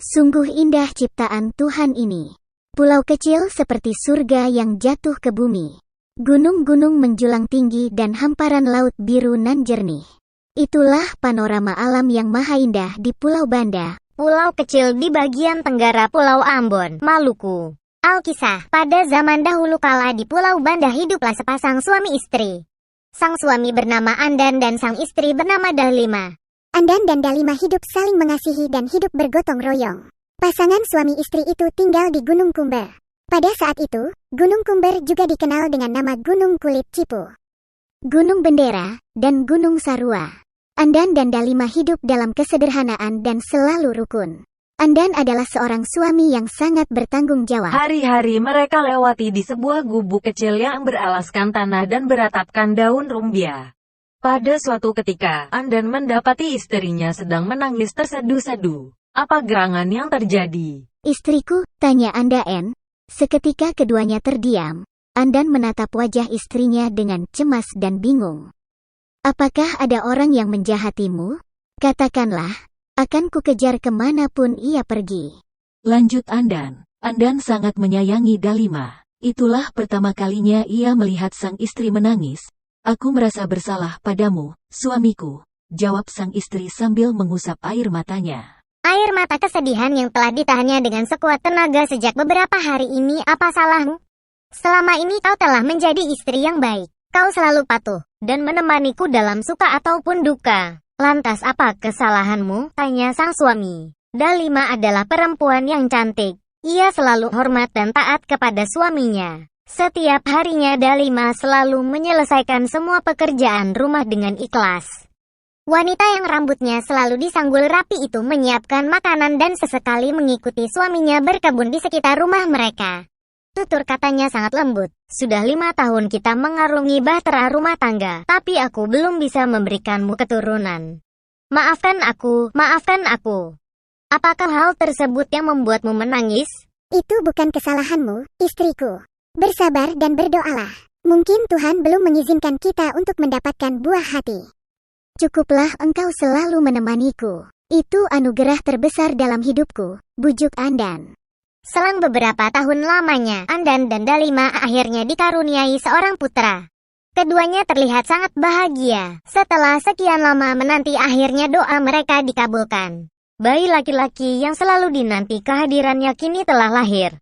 Sungguh indah ciptaan Tuhan ini. Pulau kecil seperti surga yang jatuh ke bumi. Gunung-gunung menjulang tinggi dan hamparan laut biru nan jernih. Itulah panorama alam yang maha indah di Pulau Banda. Pulau kecil di bagian tenggara Pulau Ambon, Maluku. Alkisah, pada zaman dahulu kala di Pulau Banda hiduplah sepasang suami istri. Sang suami bernama Andan dan sang istri bernama Dalima. Andan dan Dalima hidup saling mengasihi dan hidup bergotong royong. Pasangan suami istri itu tinggal di Gunung Kumber. Pada saat itu, Gunung Kumber juga dikenal dengan nama Gunung Kulit Cipu, Gunung Bendera, dan Gunung Sarua. Andan dan Dalima hidup dalam kesederhanaan dan selalu rukun. Andan adalah seorang suami yang sangat bertanggung jawab. Hari-hari mereka lewati di sebuah gubuk kecil yang beralaskan tanah dan beratapkan daun rumbia. Pada suatu ketika, Andan mendapati istrinya sedang menangis terseduh-seduh. Apa gerangan yang terjadi? Istriku, tanya Andan. Seketika keduanya terdiam. Andan menatap wajah istrinya dengan cemas dan bingung. Apakah ada orang yang menjahatimu? Katakanlah, akan kukejar kemanapun ia pergi. Lanjut Andan. Andan sangat menyayangi Dalima. Itulah pertama kalinya ia melihat sang istri menangis. Aku merasa bersalah padamu, suamiku, jawab sang istri sambil mengusap air matanya. Air mata kesedihan yang telah ditahannya dengan sekuat tenaga sejak beberapa hari ini. Apa salahmu? Selama ini kau telah menjadi istri yang baik. Kau selalu patuh dan menemaniku dalam suka ataupun duka. Lantas apa kesalahanmu? Tanya sang suami. Dalima adalah perempuan yang cantik. Ia selalu hormat dan taat kepada suaminya. Setiap harinya Dalima selalu menyelesaikan semua pekerjaan rumah dengan ikhlas. Wanita yang rambutnya selalu disanggul rapi itu menyiapkan makanan dan sesekali mengikuti suaminya berkebun di sekitar rumah mereka. Tutur katanya sangat lembut. Sudah 5 tahun kita mengarungi bahtera rumah tangga, tapi aku belum bisa memberikanmu keturunan. Maafkan aku, maafkan aku. Apakah hal tersebut yang membuatmu menangis? Itu bukan kesalahanmu, istriku. Bersabar dan berdoalah. Mungkin Tuhan belum mengizinkan kita untuk mendapatkan buah hati. Cukuplah engkau selalu menemaniku. Itu anugerah terbesar dalam hidupku, bujuk Andan. Selang beberapa tahun lamanya, Andan dan Dalima akhirnya dikaruniai seorang putra. Keduanya terlihat sangat bahagia. Setelah sekian lama menanti, akhirnya doa mereka dikabulkan. Bayi laki-laki yang selalu dinanti kehadirannya kini telah lahir.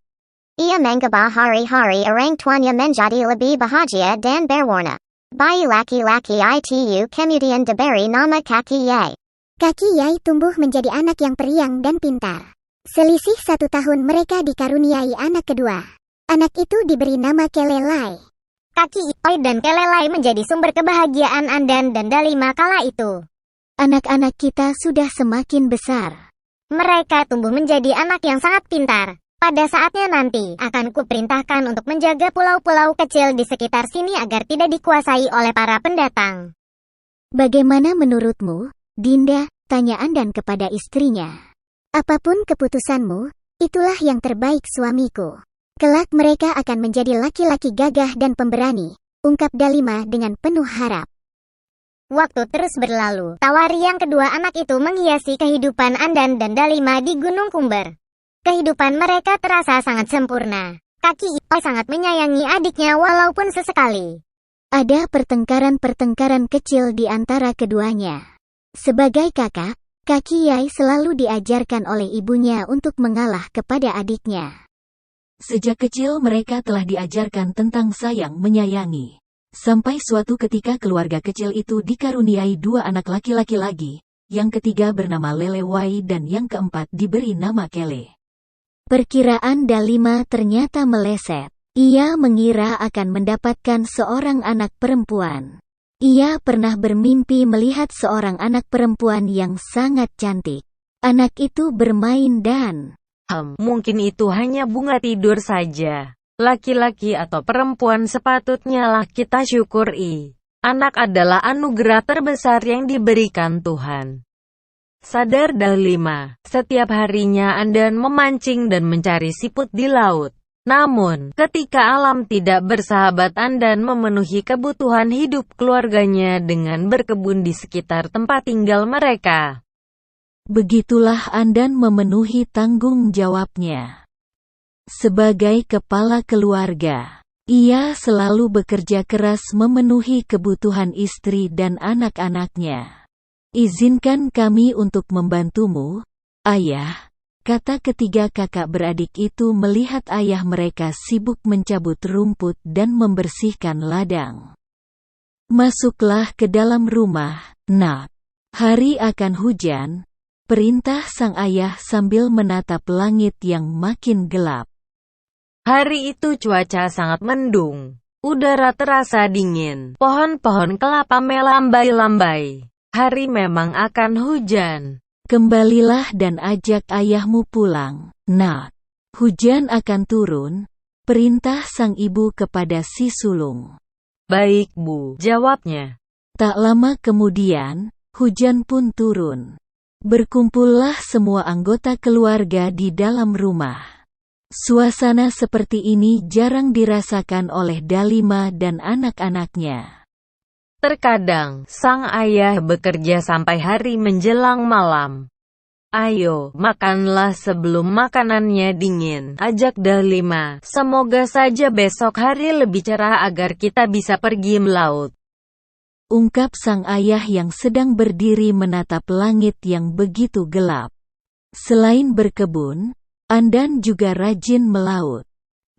Ia mengubah hari-hari orang tuanya menjadi lebih bahagia dan berwarna. Bayi laki-laki itu kemudian diberi nama Kaki Yai. Kaki Yai tumbuh menjadi anak yang periang dan pintar. Selisih 1 tahun mereka dikaruniai anak kedua. Anak itu diberi nama Kelelai. Kaki Yai dan Kelelai menjadi sumber kebahagiaan Andan dan Dalima kala itu. Anak-anak kita sudah semakin besar. Mereka tumbuh menjadi anak yang sangat pintar. Pada saatnya nanti, akan kuperintahkan untuk menjaga pulau-pulau kecil di sekitar sini agar tidak dikuasai oleh para pendatang. Bagaimana menurutmu, Dinda? Tanya Andan kepada istrinya. Apapun keputusanmu, itulah yang terbaik suamiku. Kelak mereka akan menjadi laki-laki gagah dan pemberani, ungkap Dalima dengan penuh harap. Waktu terus berlalu, tawari yang kedua anak itu menghiasi kehidupan Andan dan Dalima di Gunung Kumber. Kehidupan mereka terasa sangat sempurna. Kaki Yai sangat menyayangi adiknya walaupun sesekali ada pertengkaran-pertengkaran kecil di antara keduanya. Sebagai kakak, Kaki Yai selalu diajarkan oleh ibunya untuk mengalah kepada adiknya. Sejak kecil mereka telah diajarkan tentang sayang menyayangi. Sampai suatu ketika keluarga kecil itu dikaruniai 2 anak laki-laki lagi. Yang ketiga bernama Lelewai dan yang keempat diberi nama Kele. Perkiraan Dalima ternyata meleset. Ia mengira akan mendapatkan seorang anak perempuan. Ia pernah bermimpi melihat seorang anak perempuan yang sangat cantik. Anak itu bermain dan... Mungkin itu hanya bunga tidur saja. Laki-laki atau perempuan sepatutnya lah kita syukuri. Anak adalah anugerah terbesar yang diberikan Tuhan. Sadar Dalima, setiap harinya Andan memancing dan mencari siput di laut. Namun, ketika alam tidak bersahabat, Andan memenuhi kebutuhan hidup keluarganya dengan berkebun di sekitar tempat tinggal mereka. Begitulah Andan memenuhi tanggung jawabnya. Sebagai kepala keluarga, ia selalu bekerja keras memenuhi kebutuhan istri dan anak-anaknya. Izinkan kami untuk membantumu, Ayah, kata ketiga kakak beradik itu melihat ayah mereka sibuk mencabut rumput dan membersihkan ladang. Masuklah ke dalam rumah, Nak. Hari akan hujan, perintah sang ayah sambil menatap langit yang makin gelap. Hari itu cuaca sangat mendung. Udara terasa dingin. Pohon-pohon kelapa melambai-lambai. Hari memang akan hujan. Kembalilah dan ajak ayahmu pulang, Nak. Hujan akan turun, perintah sang ibu kepada si sulung. Baik, Bu, jawabnya. Tak lama kemudian, hujan pun turun. Berkumpullah semua anggota keluarga di dalam rumah. Suasana seperti ini jarang dirasakan oleh Dalima dan anak-anaknya. Terkadang, sang ayah bekerja sampai hari menjelang malam. Ayo, makanlah sebelum makanannya dingin, ajak Dalima. Semoga saja besok hari lebih cerah agar kita bisa pergi melaut. Ungkap sang ayah yang sedang berdiri menatap langit yang begitu gelap. Selain berkebun, Andan juga rajin melaut.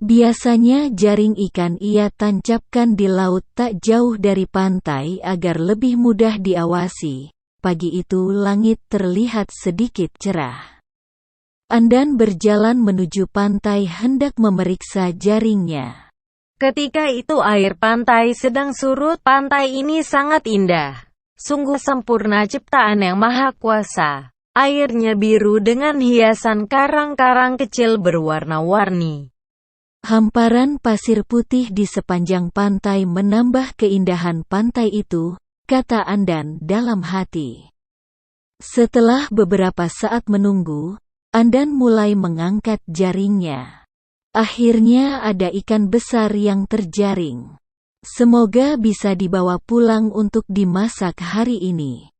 Biasanya jaring ikan ia tancapkan di laut tak jauh dari pantai agar lebih mudah diawasi. Pagi itu langit terlihat sedikit cerah. Andan berjalan menuju pantai hendak memeriksa jaringnya. Ketika itu air pantai sedang surut. Pantai ini sangat indah. Sungguh sempurna ciptaan yang maha kuasa. Airnya biru dengan hiasan karang-karang kecil berwarna-warni. Hamparan pasir putih di sepanjang pantai menambah keindahan pantai itu, kata Andan dalam hati. Setelah beberapa saat menunggu, Andan mulai mengangkat jaringnya. Akhirnya ada ikan besar yang terjaring. Semoga bisa dibawa pulang untuk dimasak hari ini.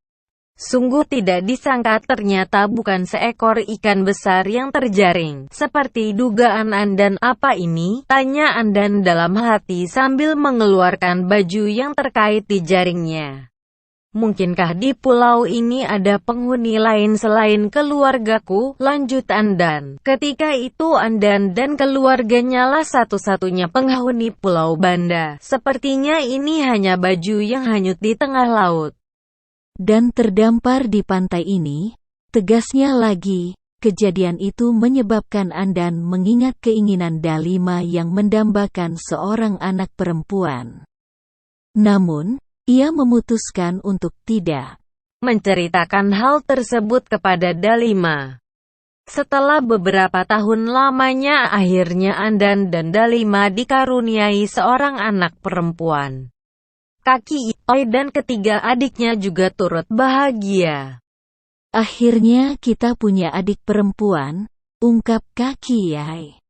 Sungguh tidak disangka ternyata bukan seekor ikan besar yang terjaring. Seperti dugaan Andan. Apa ini? Tanya Andan dalam hati sambil mengeluarkan baju yang terkait di jaringnya. Mungkinkah di pulau ini ada penghuni lain selain keluargaku? Lanjut Andan. Ketika itu Andan dan keluarganya lah satu-satunya penghuni Pulau Banda. Sepertinya ini hanya baju yang hanyut di tengah laut. Dan terdampar di pantai ini, tegasnya lagi, kejadian itu menyebabkan Andan mengingat keinginan Dalima yang mendambakan seorang anak perempuan. Namun, ia memutuskan untuk tidak menceritakan hal tersebut kepada Dalima. Setelah beberapa tahun lamanya akhirnya Andan dan Dalima dikaruniai seorang anak perempuan. Kaki Oi dan ketiga adiknya juga turut bahagia. Akhirnya kita punya adik perempuan, ungkap Kaki Yai.